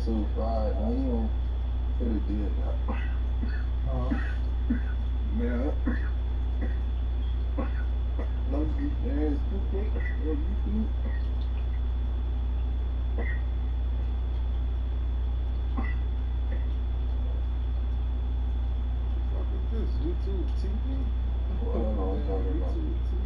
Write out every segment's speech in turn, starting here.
so fried. I ain't gonna put it did that. Man. No beef ass stupid. No YouTube. What is this? YouTube TV? What am I talking about? YouTube TV.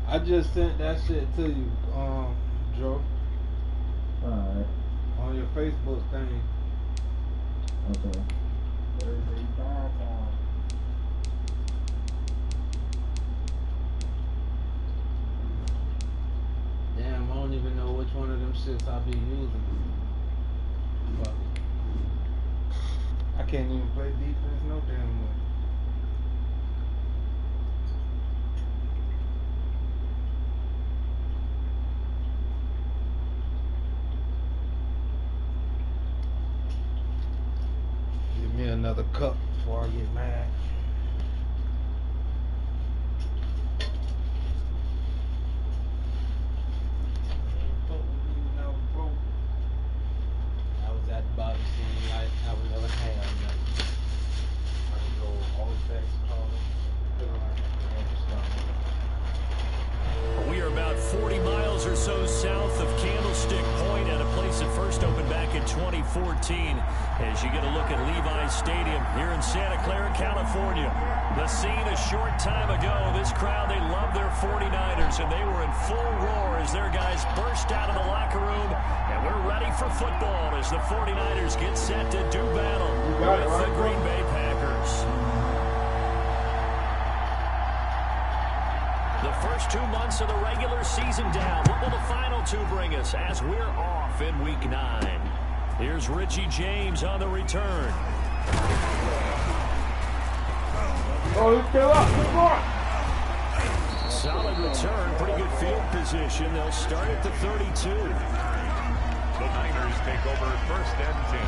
I just sent that shit to you, Joe. Alright. On your Facebook thing. Okay. Thursday time. Damn, I don't even know which one of them shits I be using. Fuck it. I can't even play defense no damn way. Give me another cup before I get mad. I was at the bottom scene like I would never have nothing. I can go all the best We are about 40 miles or so south of Candlestick Point at a place that first opened back in 2014. As you get a look at Levi's Stadium here in Santa Clara, California. The scene a short time ago. This crowd, they love their 49ers, and they were in full roar as their guys burst out of the locker room. And we're ready for football as the 49ers get set to do battle with the Green Bay Packers. The first 2 months of the regular season down. What will the final two bring us as we're off in Week 9? Here's Richie James on the return. Oh, let's get up. Good more. Solid return. Pretty good field position. They'll start at the 32. The Niners take over first and 10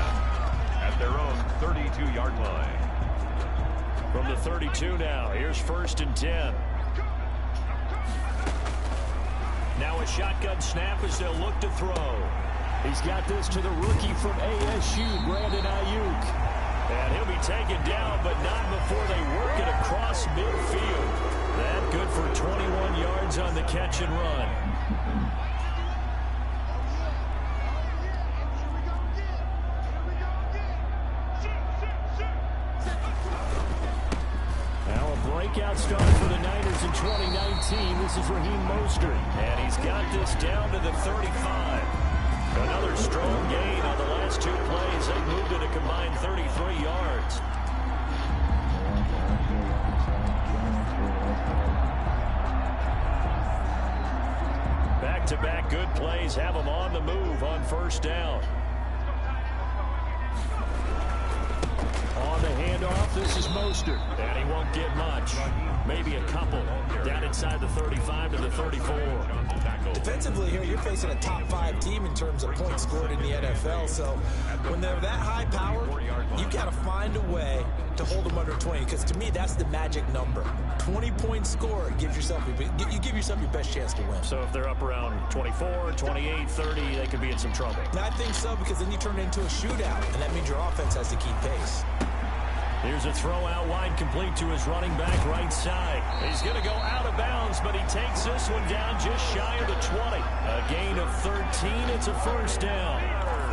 at their own 32-yard line. From the 32 now, here's first and 10. Now a shotgun snap as they'll look to throw. He's got this to the rookie from ASU, Brandon Ayuk. And he'll be taken down, but not before they work it across midfield. That good for 21 yards on the catch and run. Now a breakout start for the Niners in 2019. This is Raheem Mostert, and he's got this down to the 35. Another strong gain on the last two plays. They moved it a combined 33 yards. Back-to-back good plays have them on the move on first down. On the handoff, this is Mostert, and he won't get much. Maybe a couple. Down inside the 35 to the 34. Defensively here, you're facing a top 5 team in terms of points scored in the NFL. So when they're that high power, you got to find a way to hold them under 20. Because to me, that's the magic number. 20 points scored, you give yourself your best chance to win. So if they're up around 24, 28, 30, they could be in some trouble. And I think so, because then you turn it into a shootout, and that means your offense has to keep pace. Here's a throw out wide, complete to his running back right side. He's going to go out of bounds, but he takes this one down just shy of the 20. A gain of 13. It's a first down.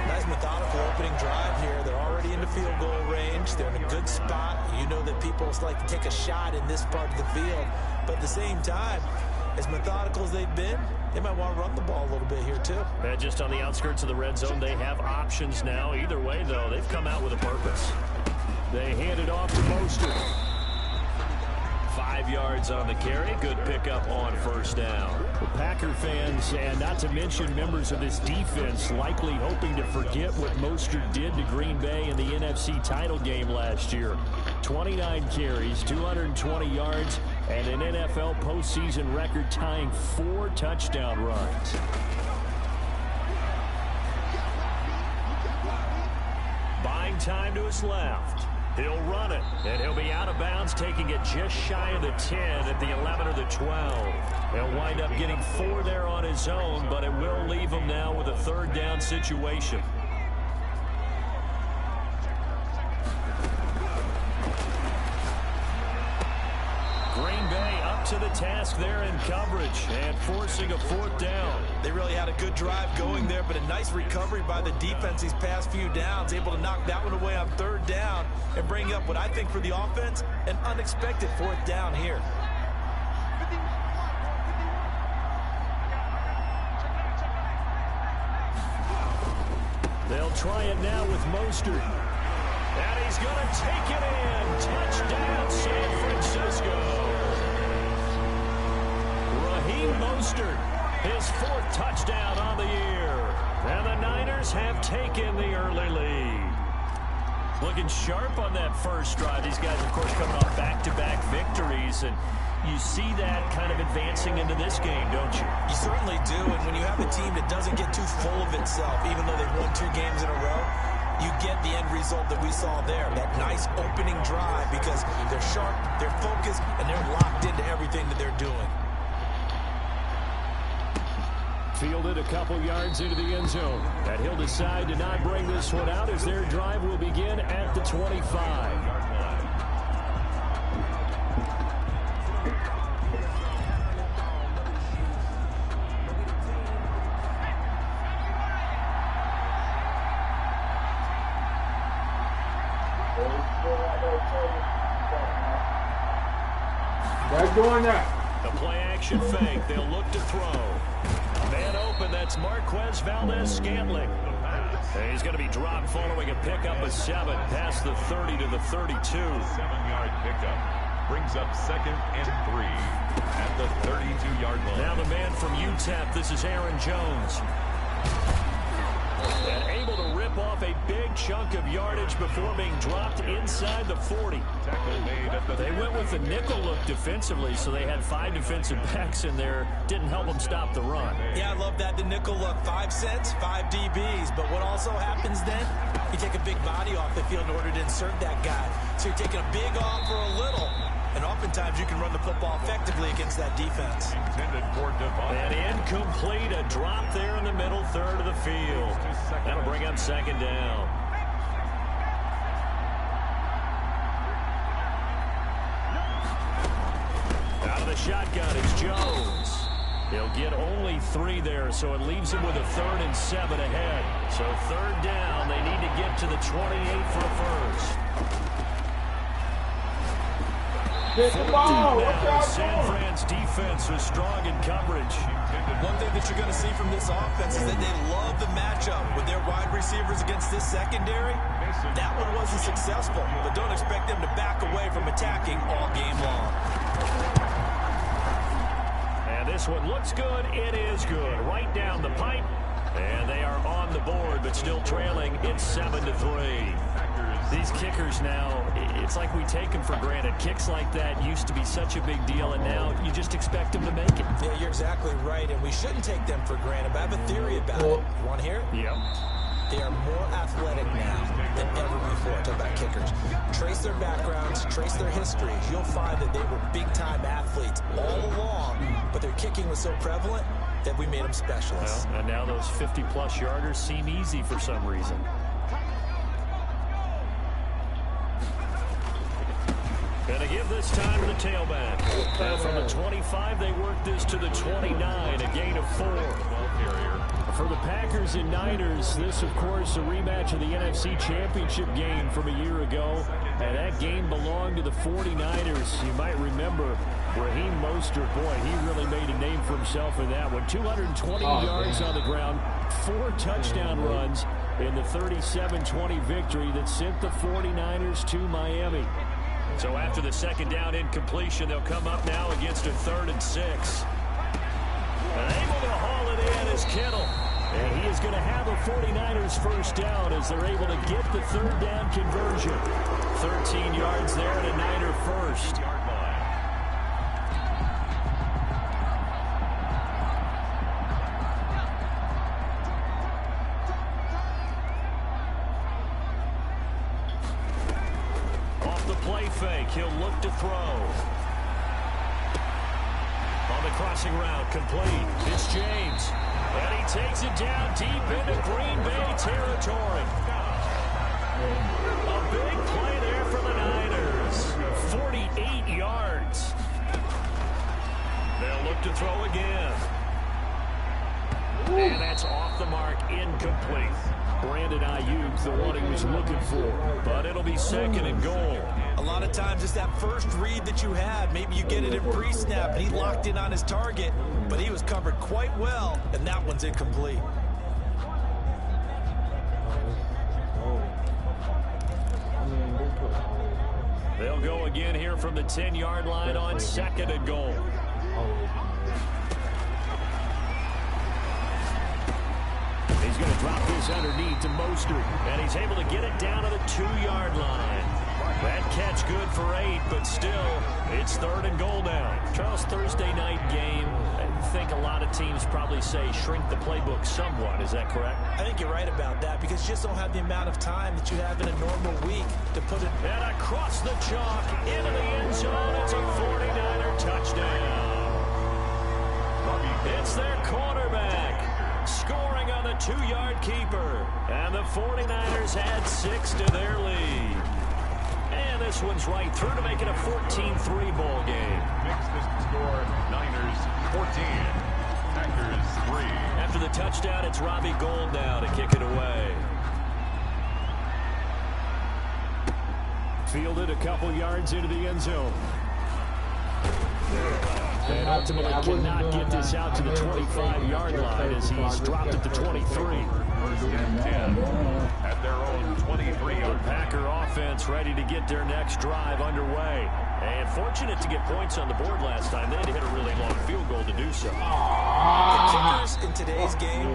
Nice methodical opening drive here. They're already in the field goal range. They're in a good spot. You know that people like to take a shot in this part of the field. But at the same time, as methodical as they've been, they might want to run the ball a little bit here too. And just on the outskirts of the red zone, they have options now. Either way, though, they've come out with a purpose. They hand it off to Mostert. 5 yards on the carry. Good pickup on first down. The Packer fans, and not to mention members of this defense, likely hoping to forget what Mostert did to Green Bay in the NFC title game last year. 29 carries, 220 yards, and an NFL postseason record tying 4 touchdown runs. Buying time to his left. He'll run it, and he'll be out of bounds, taking it just shy of the 10 at the 11 or the 12. He'll wind up getting 4 there on his own, but it will leave him now with a third down situation. Green Bay up to the task there in coverage and forcing a 4th down. They really had a good drive going there, but a nice recovery by the defense these past few downs, able to knock that one away on 3rd down and bring up what I think for the offense, an unexpected 4th down here. They'll try it now with Mostert. And he's going to take it in. Touchdown, San Francisco. Raheem Mostert, his 4th touchdown on the year. And the Niners have taken the early lead. Looking sharp on that first drive. These guys, of course, coming off back-to-back victories. And you see that kind of advancing into this game, don't you? You certainly do. And when you have a team that doesn't get too full of itself, even though they've won 2 games in a row, you get the end result that we saw there, that nice opening drive, because they're sharp, they're focused, and they're locked into everything that they're doing. Fielded a couple yards into the end zone. And he'll decide to not bring this one out as their drive will begin at the 25. That's going up. The play-action fake. They'll look to throw. Man open. That's Marquez Valdez-Scantling. And he's going to be dropped following a pickup of 7 past the 30 to the 32. 7-yard pickup. Brings up 2nd and 3 at the 32-yard line. Now the man from UTEP. This is Aaron Jones. And able to rip off a big chunk of yardage before being dropped inside the 40. They went with the nickel look defensively, so they had 5 defensive backs in there. Didn't help them stop the run. Yeah, I love that. The nickel look, 5 cents, 5 DBs. But what also happens then, you take a big body off the field in order to insert that guy. So you're taking a big off for a little. And oftentimes you can run the football effectively against that defense. Intended for And incomplete, a drop there in the middle third of the field. That'll bring up 2nd down. Out of the shotgun, it's Jones. He'll get only 3 there, so it leaves him with a 3rd and 7 ahead. So 3rd down, they need to get to the 28 for a first. Get the ball. San Fran's defense was strong in coverage. One thing that you're going to see from this offense is that they love the matchup with their wide receivers against this secondary. That one wasn't successful, but don't expect them to back away from attacking all game long. And this one looks good. It is good. Right down the pipe. And they are on the board, but still trailing. It's 7-3. These kickers now, it's like we take them for granted. Kicks like that used to be such a big deal, and now you just expect them to make it. Yeah, you're exactly right, and we shouldn't take them for granted. But I have a theory about it. You want to hear it? Yep. They are more athletic now than ever before. Talk about kickers. Trace their backgrounds, trace their histories. You'll find that they were big-time athletes all along, but their kicking was so prevalent that we made them specialists. Well, and now those 50-plus yarders seem easy for some reason. And to give this time to the tailback. And from the 25, they work this to the 29, a gain of 4. For the Packers and Niners, this, of course, a rematch of the NFC Championship game from a year ago. And that game belonged to the 49ers. You might remember Raheem Mostert. Boy, he really made a name for himself in that one. 220 yards on the ground, 4 touchdown runs in the 37-20 victory that sent the 49ers to Miami. So after the second down incompletion, they'll come up now against a 3rd and 6. And able to haul it in is Kittle. And he is going to have a 49ers first down as they're able to get the 3rd down conversion. 13 yards there and a Niner first. Off the play fake, he'll look to throw. On the crossing route, complete. It's James. And he takes it down deep into Green Bay territory. A big play there for the Niners. 48 yards. They'll look to throw again. And that's off the mark, incomplete. Brandon Ayuk, the one he was looking for. But it'll be 2nd and goal. A lot of times it's that first read that you have. Maybe you get it in pre-snap, and he locked in on his target, but he was covered quite well, and that one's incomplete. They'll go again here from the 10-yard line on 2nd and goal. He's going to drop this underneath to Mostert, and he's able to get it down to the 2-yard line. That catch good for 8, but still, it's 3rd and goal now. Charles, Thursday night game, I think a lot of teams probably say shrink the playbook somewhat. Is that correct? I think you're right about that because you just don't have the amount of time that you have in a normal week to put it. And across the chalk, into the end zone, it's a 49er touchdown. It's their quarterback scoring on the 2-yard keeper. And the 49ers add 6 to their lead. And this one's right through to make it a 14-3 ball game. Makes this score Niners 14, Packers 3. After the touchdown, it's Robbie Gould now to kick it away. Fielded a couple yards into the end zone. And ultimately cannot get this out to the 25-yard line as he's dropped at the 23. 1st and 10 at their own 23-yard. The Packer offense ready to get their next drive underway. And fortunate to get points on the board last time. They had to hit a really long field goal to do so. The kickers in today's game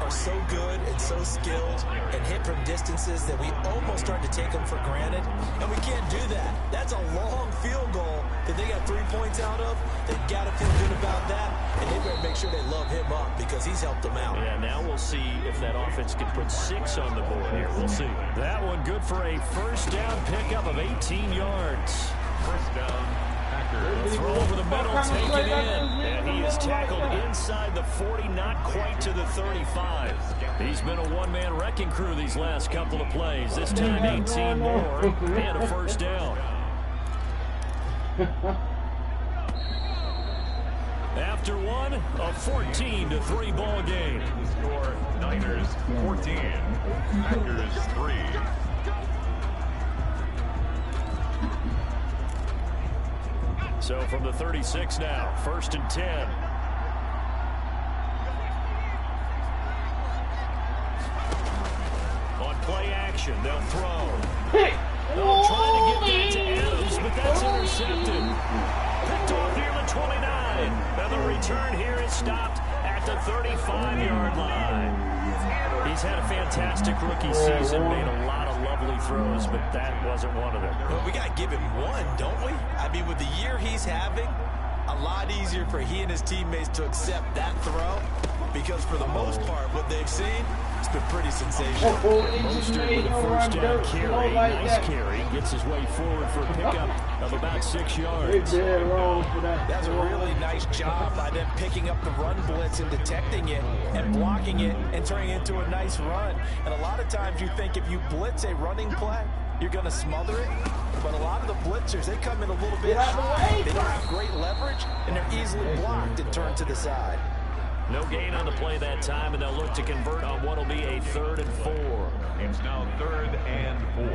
are so good and so skilled and hit from distances that we almost start to take them for granted. And we can't do that. That's a long field goal that they got 3 points out of. They've got to feel good about that. And they better make sure they love him up because he's helped them out. Yeah, now we'll see if that offense can put 6 on the board here. We'll see. That one good for a first down pickup of 18 yards. First down, Packers. Throw over the middle, taken in. And he is tackled inside the 40, not quite to the 35. He's been a one-man wrecking crew these last couple of plays. This time 18 more and a first down. After one, a 14-3 ball game. The score Niners 14, Packers 3. So from the 36 now, 1st and 10. On play action, they'll throw. They'll try to get that to Adams, but that's intercepted. Picked off near the 29. And the return here is stopped at the 35-yard line. He's had a fantastic rookie season, made a lot of lovely throws, but that wasn't one of them. Well, we got to give him one, don't we? I mean, with the year he's having, a lot easier for he and his teammates to accept that throw because for the most part, what they've seen, it's been pretty sensational. Mostert with a first down carry, nice carry, gets his way forward for a pickup of about 6 yards. That's a really nice job by them picking up the run blitz and detecting it and blocking it and turning it into a nice run. And a lot of times you think if you blitz a running play, you're going to smother it. But a lot of the blitzers, they come in a little bit high. They don't have great leverage, and they're easily blocked and turned to the side. No gain on the play that time, and they'll look to convert on what will be a 3rd and 4. It's now 3rd and 4.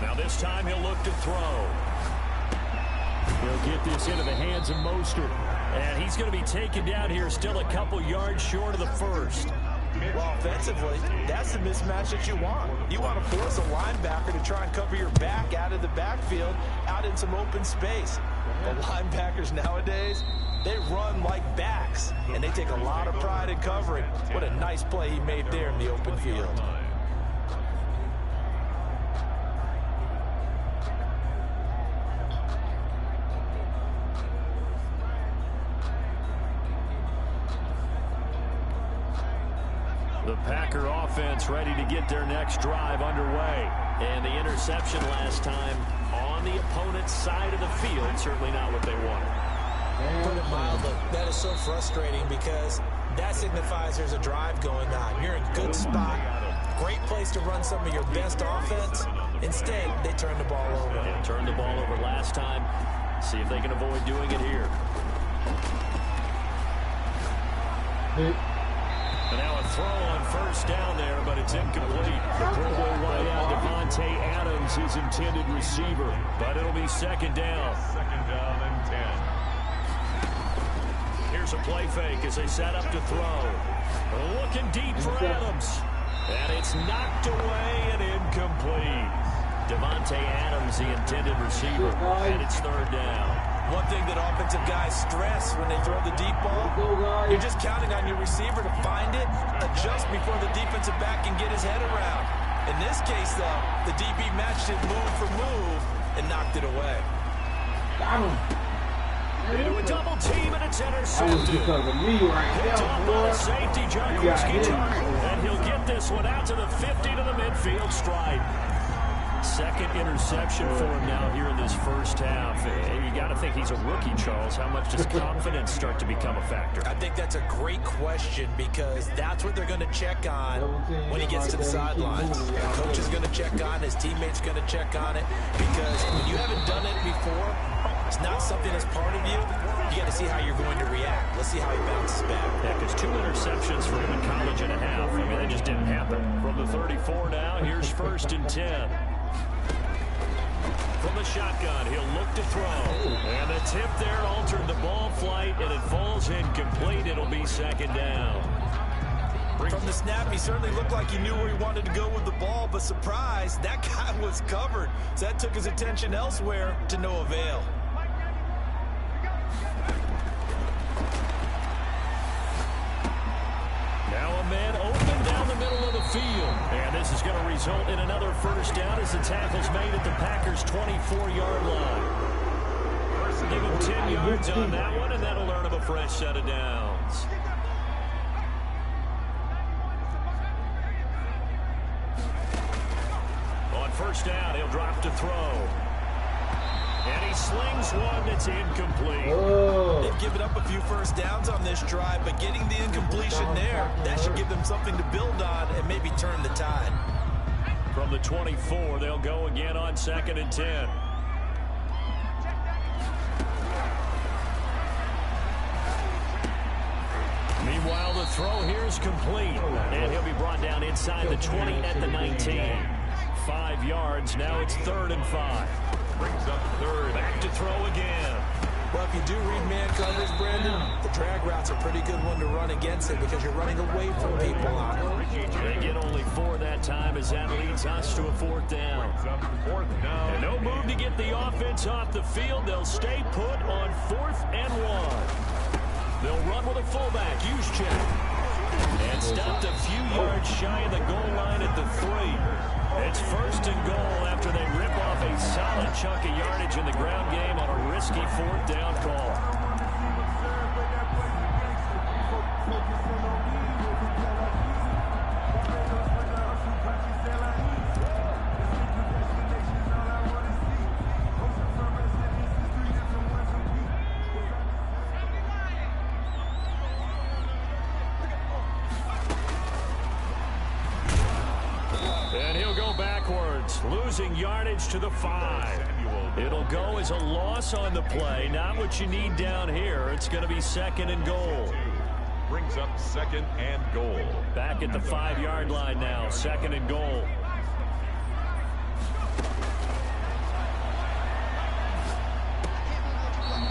Now this time he'll look to throw. He'll get this into the hands of Mostert. And he's going to be taken down here still a couple yards short of the first. Well, offensively, that's the mismatch that you want. You want to force a linebacker to try and cover your back out of the backfield, out in some open space. The linebackers nowadays, they run like backs, and they take a lot of pride in covering. What a nice play he made there in the open field. The Packer offense ready to get their next drive underway. And the interception last time on the opponent's side of the field, certainly not what they wanted. Put it mildly, that is so frustrating because that signifies there's a drive going on. You're in a good spot, great place to run some of your best offense. Instead, they turn the ball over. Yeah, turned the ball over last time. See if they can avoid doing it here. And now a throw on first down there, but it's incomplete. The Pro Bowl wideout Davante Adams, his intended receiver. But it'll be second down. Second down and 10. Here's a play fake as they set up to throw. Looking deep for Adams. And it's knocked away and incomplete. Davante Adams, the intended receiver. And it's third down. One thing that offensive guys stress when they throw the deep ball, you're just counting on your receiver to find it, adjust before the defensive back can get his head around. In this case, though, the DB matched it move for move and knocked it away. Got him. Into a double team, and it's That was intercepted. because of me right Picked there, up boy. by the safety, John You got Kurski, him. and he'll get this one out to the 50 to the midfield stripe. Second interception for him now here in this first half. You got to think he's a rookie, Charles. How much does confidence start to become a factor? I think that's a great question because that's what they're going to check on when he gets to the sidelines. Coach is going to check on, his teammates going to check on it because when you haven't done it before, it's not something that's part of you. You got to see how you're going to react. Let's see how he bounces back. Yeah, because 2 interceptions for him in college and a half. I mean, that just didn't happen. From the 34 now, here's first and 10. From the shotgun, he'll look to throw. And the tip there altered the ball flight, and it falls incomplete. It'll be second down. From the snap, he certainly looked like he knew where he wanted to go with the ball, but surprise, that guy was covered. So that took his attention elsewhere to no avail. Now a man open down the middle of the field. And this is going to result in another first down as the tackle's made at the Packers' 24-yard line. Give him 10 yards on that one, and that'll earn him a fresh set of downs. On first down, he'll drop to throw. And he slings one that's incomplete. Oh. They've given up a few first downs on this drive, but getting the incompletion there, that should give them something to build on and maybe turn the tide. From the 24, they'll go again on second and 10. Meanwhile, the throw here is complete. And he'll be brought down inside the 20 at the 19. 5 yards. Now it's 3rd and 5. Brings up third. Back to throw again. Well, if you do read man coverage, Brandon, the drag route's a pretty good one to run against it because you're running away from people on it. They get only 4 that time as that leads us to a 4th down. Brings up fourth down. And no move to get the offense off the field. They'll stay put on 4th and 1. They'll run with a fullback, Juszczyk. And stopped a few yards shy of the goal line at the 3. It's 1st and goal after they rip off a solid chunk of yardage in the ground game on a risky 4th down call. Losing yardage to the 5. It'll go as a loss on the play. Not what you need down here. It's going to be 2nd and goal. Brings up 2nd and goal. Back at the 5-yard line now. 2nd and goal.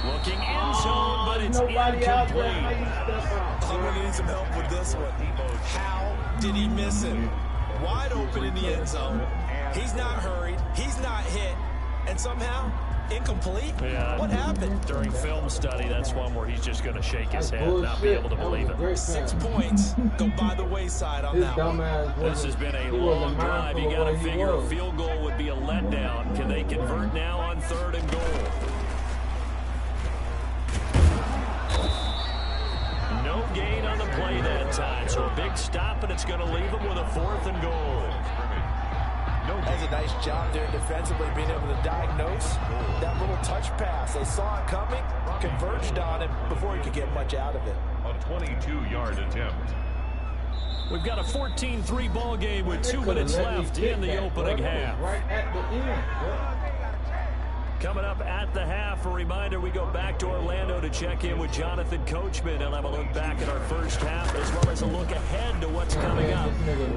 Looking end zone, but but it's nobody out there. How incomplete. you step out? I'm going to need some help with this one. How did he miss him? Wide open in the end zone. He's not hurried. He's not hit. And somehow, incomplete? Yeah. What happened? During film study, that's one where he's just going to shake his head and not be able to believe it. 6 points go by the wayside on that one. This has been a long drive. You got to figure a field goal would be a letdown. Can they convert now on 3rd and goal? No gain on the play that time. So a big stop, and it's going to leave them with a 4th and goal. That's a nice job there defensively, being able to diagnose that little touch pass. They saw it coming, converged on it before he could get much out of it. A 22-yard attempt. We've got a 14-3 ball game with 2 minutes left in the opening half. Right at the end, bro. Coming up at the half, a reminder, we go back to Orlando to check in with Jonathan Coachman and have a look back at our first half, as well as a look ahead to what's coming up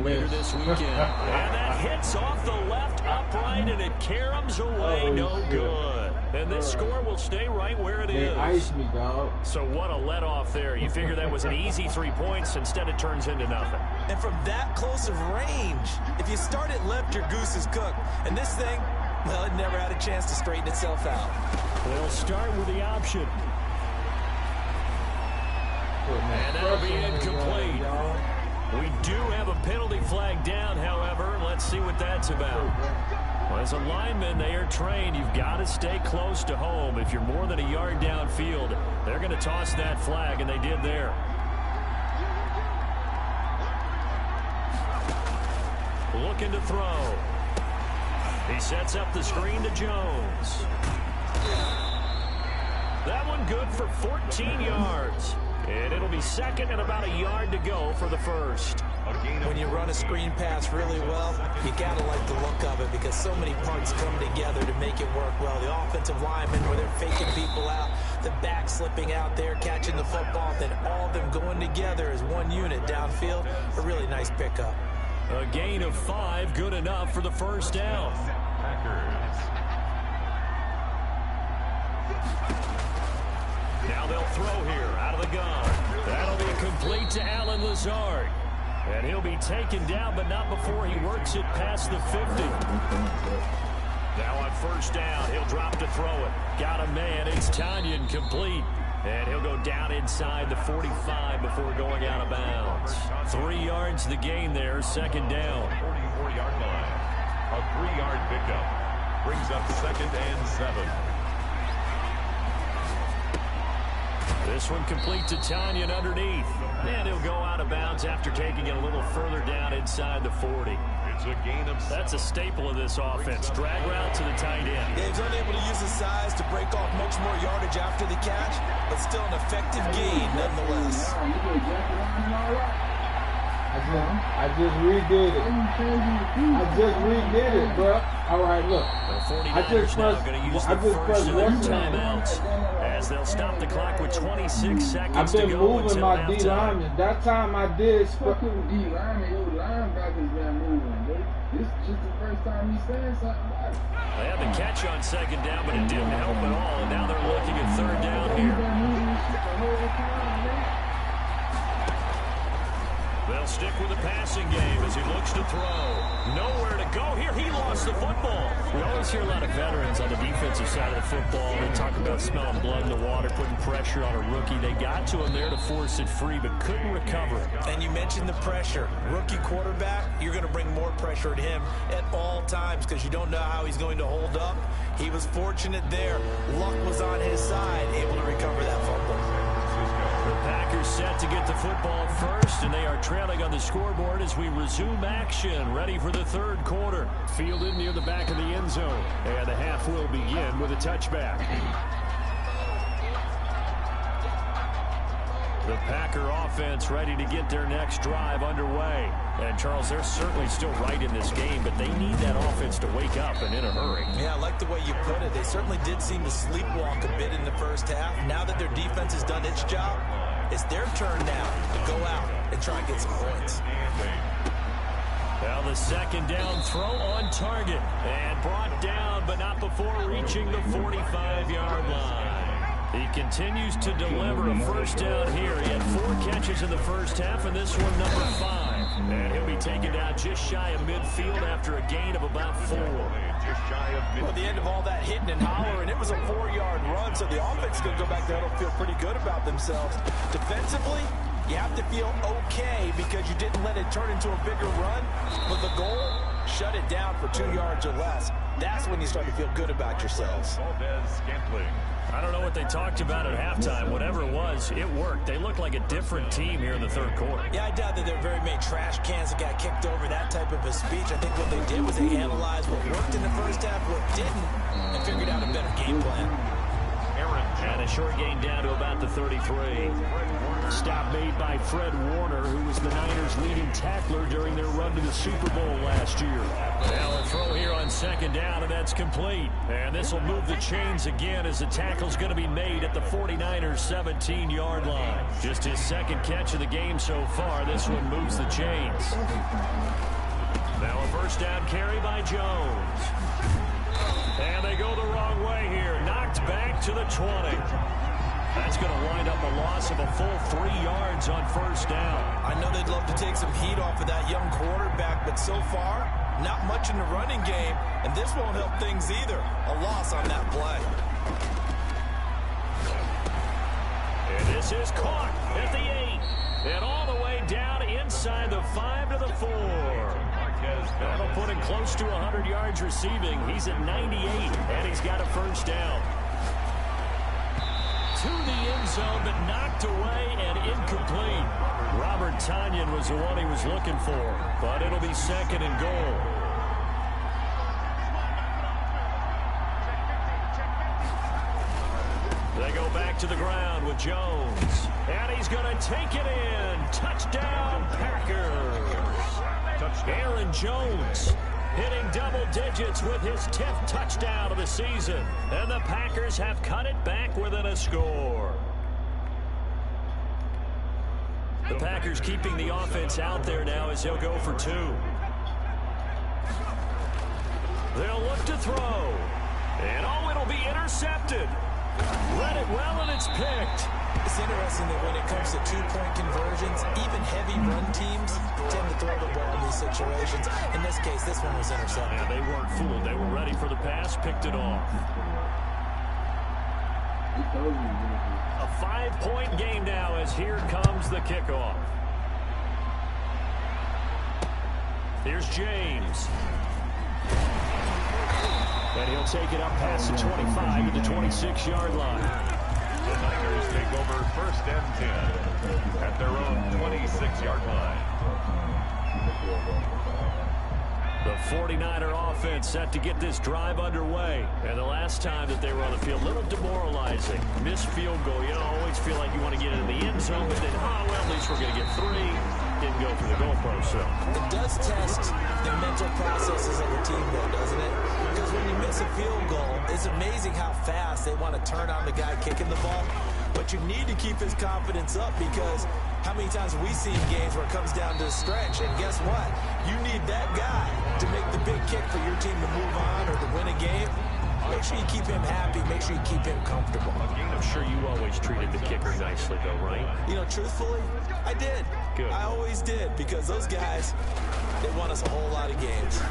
later this weekend. And that hits off the left upright, and it caroms away, no good. And this score will stay right where it is. They iced me, dog. So what a let-off there. You figure that was an easy 3 points. Instead, it turns into nothing. And from that close of range, if you start it left, your goose is cooked. And this thing, well, it never had a chance to straighten itself out. They'll start with the option. And that'll be incomplete. We do have a penalty flag down, however. Let's see what that's about. Well, as a lineman, they are trained. You've got to stay close to home. If you're more than a yard downfield, they're going to toss that flag, and they did there. Looking to throw. He sets up the screen to Jones. That one good for 14 yards. And it'll be 2nd and about a yard to go for the first. When you run a screen pass really well, you got to like the look of it because so many parts come together to make it work well. The offensive linemen, where they're faking people out, the back slipping out there, catching the football, then all of them going together as one unit downfield. A really nice pickup. A gain of 5, good enough for the first down. Now they'll throw here out of the gun. That'll be complete to Alan Lazard. And he'll be taken down, but not before he works it past the 50. Now on first down, he'll drop to throw it. Got a man, it's Tanyan, complete. And he'll go down inside the 45 before going out of bounds. 3 yards the gain there, 2nd down. 44-yard line. A 3-yard pickup. Brings up 2nd and 7. This one complete to Tanyan underneath. And he'll go out of bounds after taking it a little further down inside the 40. It's a gain of 7. That's a staple of this offense. Drag route to the tight end. Gabe's unable to use his size to break off much more yardage after the catch, but still an effective gain nonetheless. I just redid it. I just redid it, bro. All right, look. I just pressed timeouts as they'll stop the clock with 26 seconds to go. I've been moving my D linemen. That time I did. Fucking D lineman, your linebackers been moving, bro. This is just the first time he's saying something about it. They had the catch on 2nd down, but it didn't help at all. And now they're looking at 3rd down here. They'll stick with the passing game as he looks to throw. Nowhere to go here. He lost the football. We always hear a lot of veterans on the defensive side of the football. They talk about smelling blood in the water, putting pressure on a rookie. They got to him there to force it free, but couldn't recover. And you mentioned the pressure. Rookie quarterback, you're going to bring more pressure at him at all times because you don't know how he's going to hold up. He was fortunate there. Luck was on his side, able to recover that fumble. The Packers set to get the football first, and they are trailing on the scoreboard as we resume action, ready for the 3rd quarter. Fielded near the back of the end zone, and the half will begin with a touchback. The Packer offense ready to get their next drive underway. And, Charles, they're certainly still right in this game, but they need that offense to wake up and in a hurry. Yeah, I like the way you put it. They certainly did seem to sleepwalk a bit in the first half. Now that their defense has done its job, it's their turn now to go out and try and get some points. Now the 2nd down throw on target and brought down, but not before reaching the 45-yard line. He continues to deliver a first down here. He had 4 catches in the first half, and this one number 5. And he'll be taken down just shy of midfield after a gain of about 4. Just shy of midfield. Well, the end of all that hitting and hollering, it was a 4-yard run, so the offense is going to go back there and feel pretty good about themselves. Defensively, you have to feel okay because you didn't let it turn into a bigger run, but the goal, shut it down for 2 yards or less. That's when you start to feel good about yourselves. I don't know what they talked about at halftime. Whatever it was, it worked. They looked like a different team here in the third quarter. Yeah, I doubt that there were very many trash cans that got kicked over, that type of a speech. I think what they did was they analyzed what worked in the first half, what didn't, and figured out a better game plan. And a short gain down to about the 33. Stop made by Fred Warner, who was the Niners' leading tackler during their run to the Super Bowl last year. Now a throw here on second down, and that's complete. And this will move the chains again as the tackle's going to be made at the 49ers' 17-yard line. Just his second catch of the game so far. This one moves the chains. Now a first down carry by Jones. And they go the wrong way here. Knocked back to the 20. That's going to wind up a loss of a full 3 yards on first down. I know they'd love to take some heat off of that young quarterback, but so far, not much in the running game, and this won't help things either. A loss on that play. And this is caught at the 8. And all the way down inside the 5 to the 4. That'll put him close to 100 yards receiving. He's at 98, and he's got a first down. To the end zone, but knocked away and incomplete. Robert Tonyan was the one he was looking for, but it'll be second and goal. They go back to the ground with Jones, and he's going to take it in. Touchdown, Packers. Aaron Jones hitting double digits with his 10th touchdown of the season. And the Packers have cut it back within a score. The Packers keeping the offense out there now as he'll go for 2. They'll look to throw. And oh, it'll be intercepted. Read it well, and it's picked. It's interesting that when it comes to 2-point conversions, even heavy run teams tend to throw the ball in these situations. In this case, this one was intercepted. Yeah, they weren't fooled. They were ready for the pass, picked it off. A 5-point game now as here comes the kickoff. Here's James. And he'll take it up past the 25 to the 26-yard line. The Niners take over first and 10 at their own 26-yard line. The 49er offense set to get this drive underway. And the last time that they were on the field, a little demoralizing. Missed field goal. You know, always feel like you want to get into the end zone, but then, oh, well, at least we're going to get 3. Didn't go through the goalpost, so. It does test the mental processes of the team, though, doesn't it? Because when you miss a field goal, it's amazing how fast they want to turn on the guy kicking the ball. But you need to keep his confidence up because how many times have we seen games where it comes down to the stretch? And guess what? You need that guy to make the big kick for your team to move on or to win a game. Make sure you keep him happy. Make sure you keep him comfortable. I'm sure you always treated the kicker nicely, though, right? You know, truthfully, I did. Good. I always did because those guys, they won us a whole lot of games.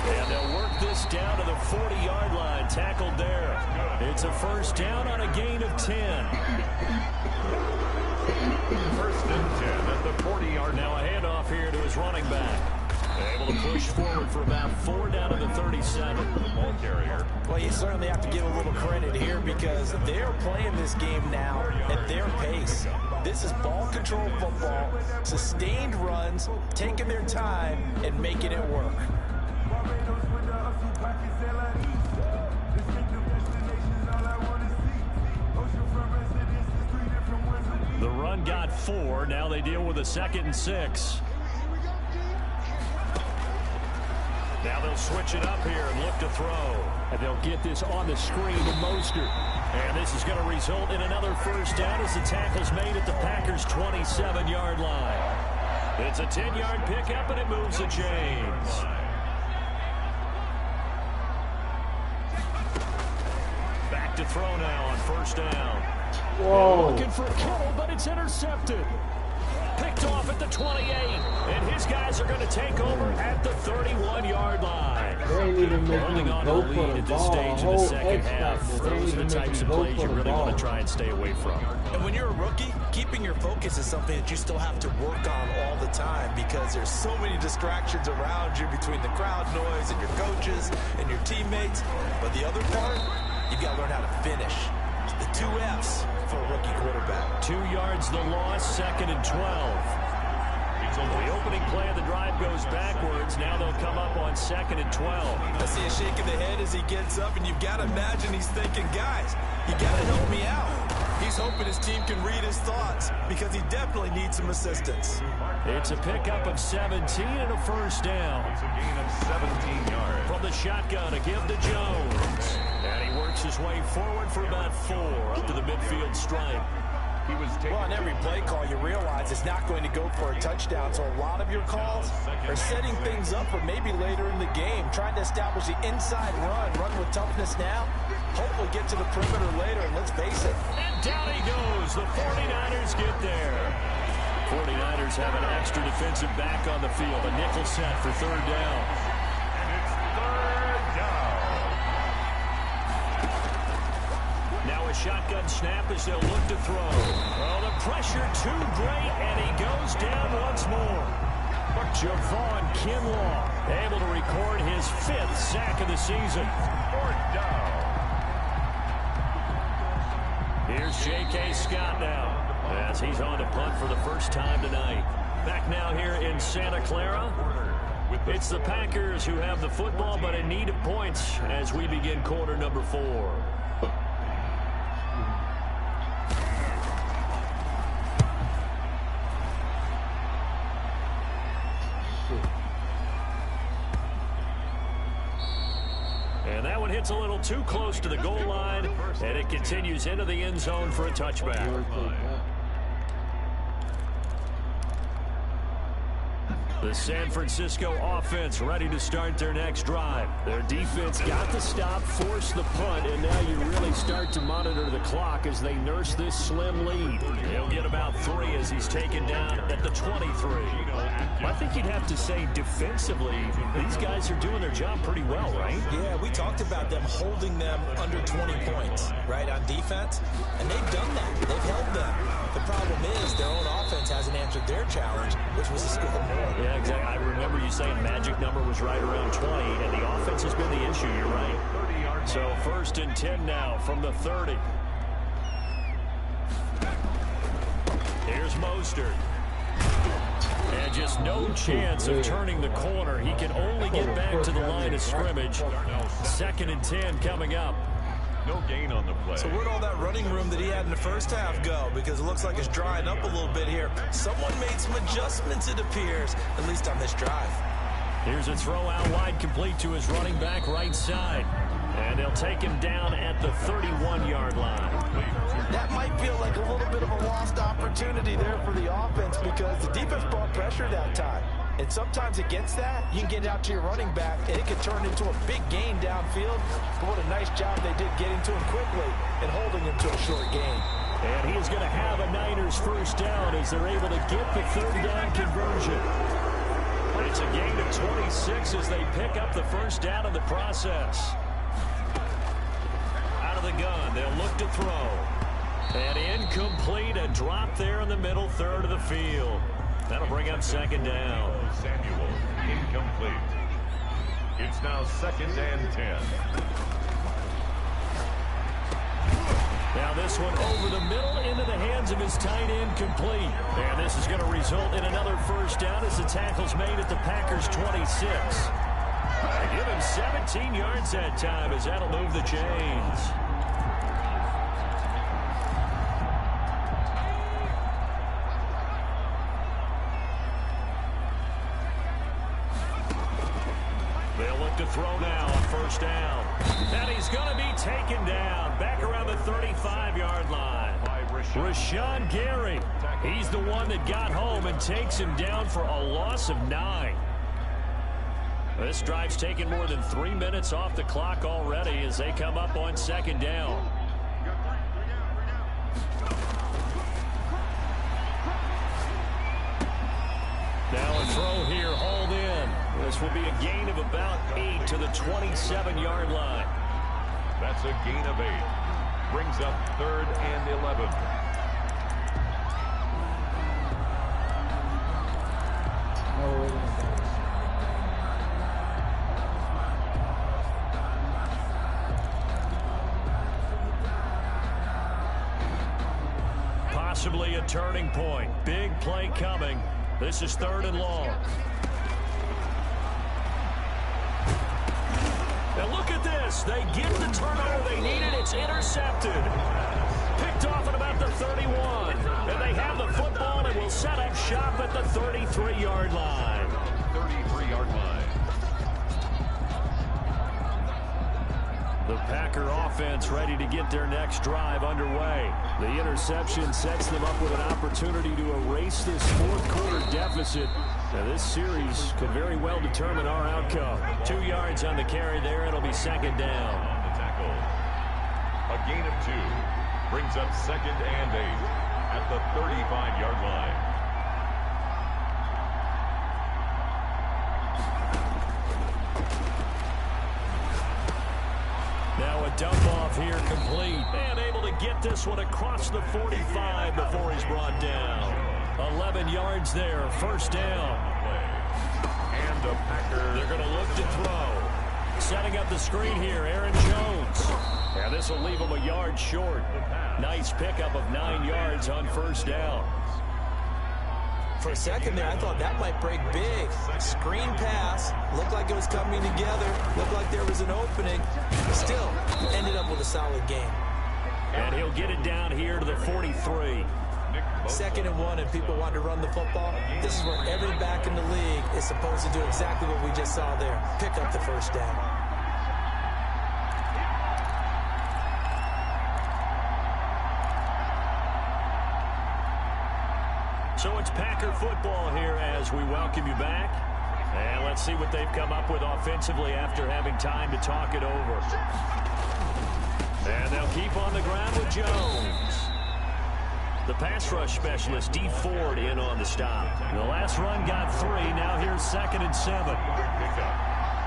And they'll work this down to the 40-yard line, tackled there. It's a first down on a gain of 10. First and 10 at the 40-yard line. Now a handoff here to his running back. Able to push forward for about 4 down to the 37. Ball carrier. Well, you certainly have to give a little credit here because they're playing this game now at their pace. This is ball control football, sustained runs, taking their time and making it work. The run got 4. Now they deal with a 2nd and 6. Now they'll switch it up here and look to throw. And they'll get this on the screen to Mostert. And this is going to result in another first down as the tackle's made at the Packers' 27-yard line. It's a 10-yard pickup, and it moves the chains. Back to throw now on first down. Whoa. Looking for Kittle, but it's intercepted. Picked off at the 28, and his guys are going to take over at the 31-yard line. They ain't even Holding on to the lead at this stage in the second half. Those are the types of plays you really want to try and stay away from. And when you're a rookie, keeping your focus is something that you still have to work on all the time because there's so many distractions around you between the crowd noise and your coaches and your teammates. But the other part, you've got to learn how to finish. The 2 F's for a rookie quarterback. 2 yards the loss, 2nd and 12. The opening play of the drive goes backwards. Now they'll come up on 2nd and 12. I see a shake of the head as he gets up, and you've got to imagine he's thinking, guys, you got to help me out. He's hoping his team can read his thoughts because he definitely needs some assistance. It's a pickup of 17 and a first down. It's a gain of 17 yards. From the shotgun to give to Jones. And he works his way forward for about 4 up to the midfield stripe. Well, on every play call, you realize it's not going to go for a touchdown, so a lot of your calls are setting things up for maybe later in the game, trying to establish the inside run with toughness now, hopefully get to the perimeter later, and let's face it. And down he goes. The 49ers get there. 49ers have an extra defensive back on the field, a nickel set for 3rd down. And it's 3rd down. Now a shotgun snap as they'll look to throw. Oh, the pressure too great, and he goes down once more. Javon Kinlaw able to record his 5th sack of the season. 4th down. Here's J.K. Scott now as he's on to punt for the first time tonight. Back now here in Santa Clara. It's the Packers who have the football but in need of points as we begin quarter number 4. And that one hits a little too close to the goal line, and it continues into the end zone for a touchback. The San Francisco offense ready to start their next drive. Their defense got the stop, forced the punt, and now you really start to monitor the clock as they nurse this slim lead. He'll get about 3 as he's taken down at the 23. I think you'd have to say defensively, these guys are doing their job pretty well, right? Yeah, we talked about them holding them under 20 points, right, on defense, and they've done that. They've held them. The problem is their own offense hasn't answered their challenge, which was to score more. Yeah, exactly. I remember you saying magic number was right around 20, and the offense has been the issue. You're right. So 1st and 10 now from the 30. Here's Mostert. And just no chance of turning the corner. He can only get back to the line of scrimmage. 2nd and 10 coming up. No gain on the play. So where'd all that running room that he had in the first half go? Because it looks like it's drying up a little bit here. Someone made some adjustments, it appears, at least on this drive. Here's a throw out wide, complete to his running back right side. And they'll take him down at the 31-yard line. That might feel like a little bit of a lost opportunity there for the offense because the defense brought pressure that time. And sometimes against that, you can get out to your running back, and it can turn into a big gain downfield. But what a nice job they did getting to him quickly and holding him to a short gain. And he's going to have a Niners first down as they're able to get the 3rd down conversion. It's a gain of 26 as they pick up the first down in the process. Out of the gun, they'll look to throw. And incomplete, a drop there in the middle third of the field. That'll bring up 2nd down. Samuel, incomplete. It's now 2nd and 10. Now this one over the middle into the hands of his tight end, complete. And this is going to result in another first down as the tackle's made at the Packers' 26. Give him 17 yards that time as that'll move the chains. They'll look to throw now on first down. And he's going to be taken down back around the 35-yard line. Rashawn Gary. He's the one that got home and takes him down for a loss of 9. This drive's taken more than 3 minutes off the clock already as they come up on 2nd down. This will be a gain of about 8 to the 27-yard line. That's a gain of 8. Brings up 3rd and 11. Possibly a turning point. Big play coming. This is 3rd and long. And look at this. They get the turnover they needed. It's intercepted. Picked off at about the 31. And they have the football and will set up shop at the 33-yard line. 33-yard line. The Packer offense ready to get their next drive underway. The interception sets them up with an opportunity to erase this fourth-quarter deficit. Now, this series could very well determine our outcome. 2 yards on the carry there. It'll be 2nd down. On the tackle. A gain of 2. Brings up 2nd and 8 at the 35-yard line. Now a dump off here complete. And able to get this one across the 45 before he's brought down. 11 yards there, 1st down. And the Packers. They're going to look to throw. Setting up the screen here, Aaron Jones. And this will leave him a yard short. Nice pickup of 9 yards on 1st down. For a second there, I thought that might break big. Screen pass. Looked like it was coming together. Looked like there was an opening. Still, ended up with a solid game. And he'll get it down here to the 43. 2nd and 1, and people want to run the football. This is where every back in the league is supposed to do exactly what we just saw there. Pick up the 1st down. So it's Packer football here as we welcome you back. And let's see what they've come up with offensively after having time to talk it over. And they'll keep on the ground with Jones. The pass rush specialist, D. Ford, in on the stop. The last run got 3. Now here's 2nd and 7. Pickup.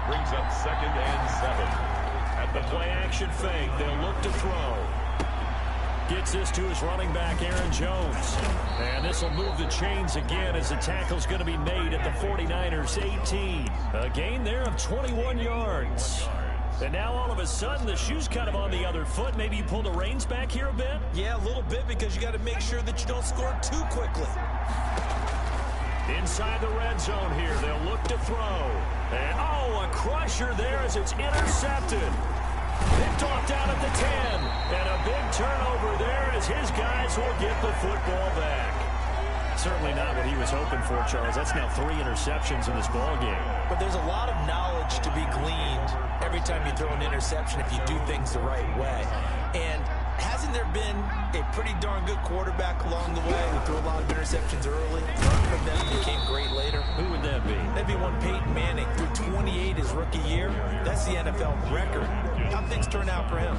Brings up 2nd and 7. At the play action fake, they'll look to throw. Gets this to his running back, Aaron Jones. And this will move the chains again as the tackle's going to be made at the 49ers 18. A gain there of 21 yards. And now all of a sudden the shoe's kind of on the other foot. Maybe you pull the reins back here a bit? Yeah, a little bit, because you got to make sure that you don't score too quickly. Inside the red zone here, they'll look to throw. And a crusher there as it's intercepted. Picked off down at the 10. And a big turnover there as his guys will get the football back. Certainly not what he was hoping for, Charles. That's now 3 interceptions in this ball game. But there's a lot of knowledge to be gleaned every time you throw an interception if you do things the right way. And hasn't there been a pretty darn good quarterback along the way who threw a lot of interceptions early? Learned from them and became great later. Who would that be? That'd be one Peyton Manning. Threw 28 his rookie year. That's the NFL record. How things turn out for him?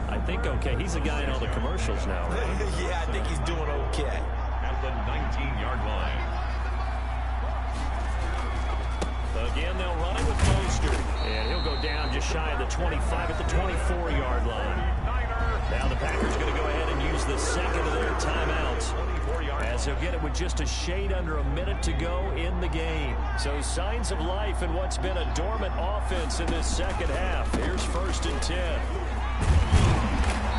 I think okay. He's a guy in all the commercials now, right? Yeah, I think he's doing okay. At the 19-yard line. Again, they'll run it with Mostert. And he'll go down just shy of the 25 at the 24-yard line. Now the Packers going to go ahead and use the 2nd of their timeouts, as they'll get it with just a shade under a minute to go in the game. So signs of life in what's been a dormant offense in this 2nd half. Here's 1st and 10.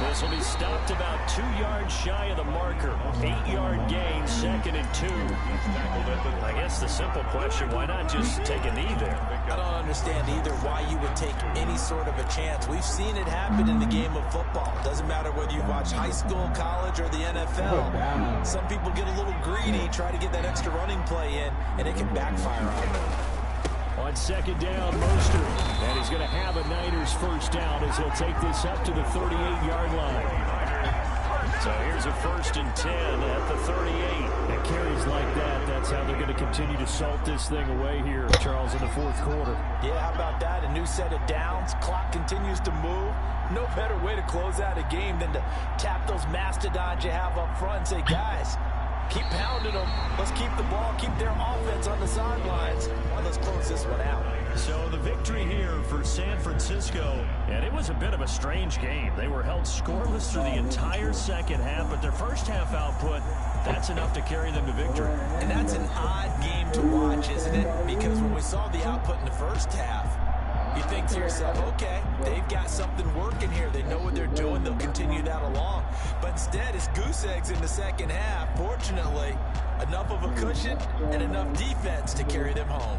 This will be stopped about 2 yards shy of the marker. 8-yard gain, 2nd and 2. I guess the simple question, why not just take a knee there? I don't understand either why you would take any sort of a chance. We've seen it happen in the game of football. Doesn't matter whether you watch high school, college, or the NFL. Some people get a little greedy, try to get that extra running play in, and it can backfire on them. On 2nd down, Mostert. And he's going to have a Niners 1st down as he'll take this up to the 38-yard line. So here's a 1st and 10 at the 38. And carries like that, that's how they're going to continue to salt this thing away here, Charles, in the 4th quarter. Yeah, how about that? A new set of downs. Clock continues to move. No better way to close out a game than to tap those mastodons you have up front and say, guys, Keep pounding them. Let's keep the ball, keep their offense on the sidelines, and let's close this one out. So the victory here for San Francisco, and it was a bit of a strange game. They were held scoreless through the entire second half, but their first half output, that's enough to carry them to victory. And that's an odd game to watch, isn't it? Because when we saw the output in the first half, you think to yourself, okay, they've got something working here. They know what they're doing. They'll continue that along. But instead, it's goose eggs in the second half. Fortunately, enough of a cushion and enough defense to carry them home.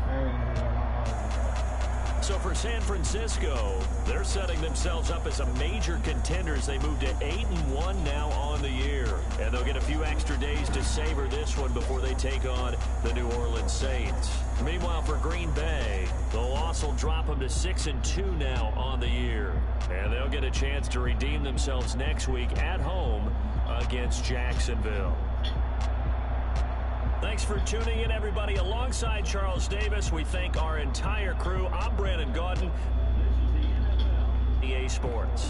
So for San Francisco, they're setting themselves up as a major contender as they move to 8-1 now on the year. And they'll get a few extra days to savor this one before they take on the New Orleans Saints. Meanwhile, for Green Bay, the loss will drop them to 6-2 now on the year. And they'll get a chance to redeem themselves next week at home against Jacksonville. Thanks for tuning in, everybody. Alongside Charles Davis, we thank our entire crew. I'm Brandon Gaudin. EA Sports.